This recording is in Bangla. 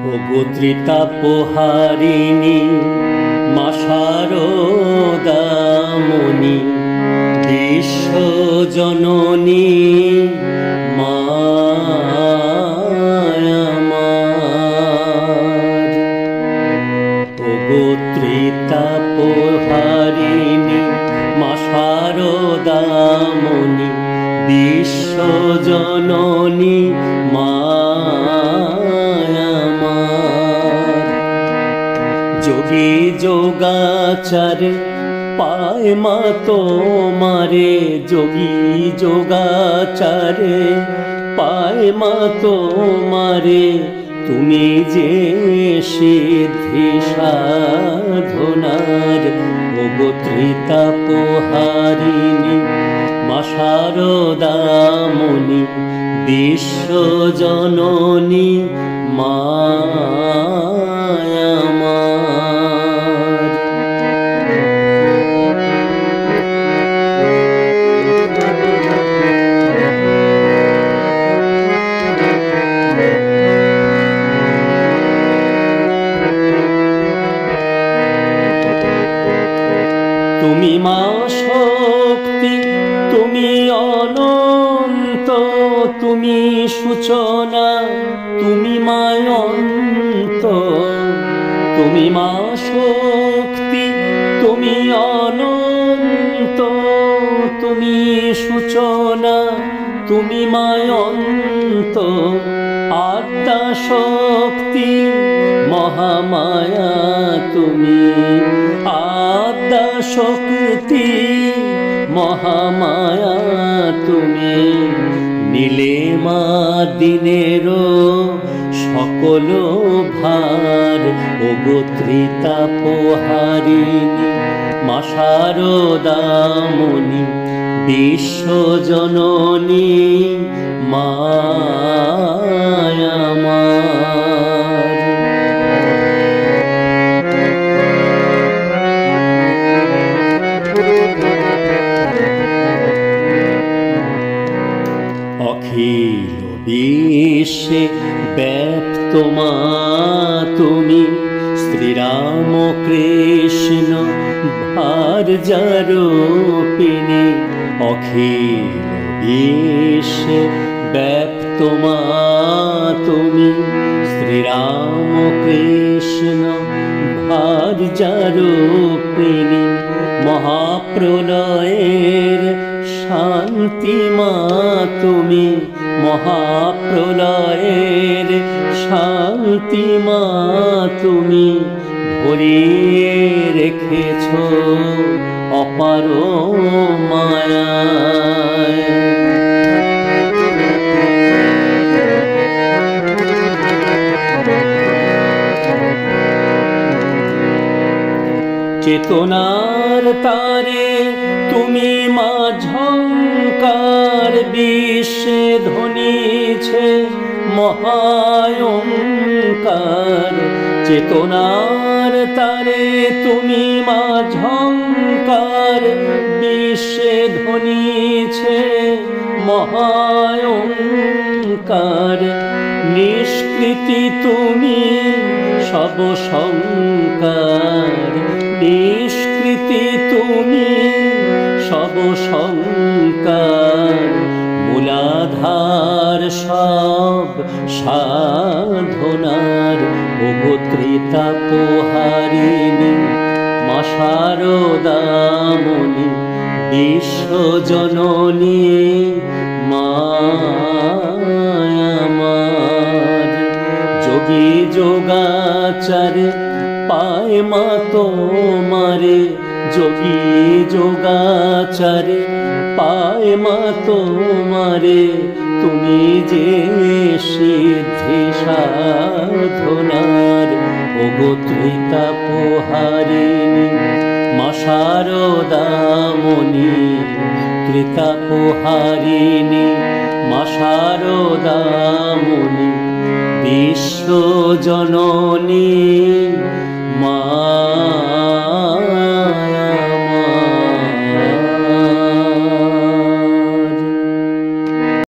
ওগো ত্রিতাপহারিণী মা শারদামণি বিশ্বজননী মা আমার। ওগো ত্রিতাপহারিণী মা শারদামণি বিশ্বজননী মা যোগী যোগাচারে পায় মা তোমারে, যোগী যোগাচারে পায় মা তোমারে, তুমি যে সিদ্ধি সাধনার। ওগো ত্রিতাপহারিণী মা শারদামণি বিশ্বজননী মা আমার। তুমি মা শক্তি, তুমি অনন্ত, তুমি সূচনা, তুমি মা অন্ত। তুমি মা শক্তি, তুমি অনন্ত, তুমি সূচনা, তুমি মা অন্ত। আদ্যা শক্তি মহামায়া তুমি, আদ্যা শক্তি মহামায়া তুমি। নীলে মা দিনেরও সকল ভার। ওগো ত্রিতাপহারিণী মা শারদামণি বিশ্বজননী মা আমার। অখিল বিশ্বে ব্যাপ্ত মা তুমি, শ্রীরাম কৃষ্ণ ভার্যারূপিণী। অখিল বিশ্বে ব্যাপ্ত মা তুমি, শ্রীরাম কৃষ্ণ ভার্যারূপিণী। মহাপ্রলয়ের শান্তি মা তুমি, মহাপ্রলয়ের শান্তি মা তুমি। ভরিয়ে রেখেছ অপার মায়ায়। চেতনার তারে তুমি মা ঝংকার, বিশ্বে ধ্বনিছে মহায়ঙ্কার। চেতনার তারে তুমি মা ঝংকার, বিশ্বে ধ্বনিছে মহায়ঙ্কার। নিষ্কৃতি তুমি সব সংকার, নিষ্কৃতি তুমি সব সংকার। মূলাধার সব সাধনার। ওগো ত্রিতাপহারিণী মা শারদামণি বিশ্বজননী মা আমার। যোগী যোগাচারে পায় মা তোমারে, যোগী যোগাচারে পায় মা তোমারে, তুমি যে সিদ্ধি সাধনার। ওগো ত্রিতাপহারিণী মা শারদামণি, ত্রিতাপহারিণী মা শারদামণি বিশ্বজননী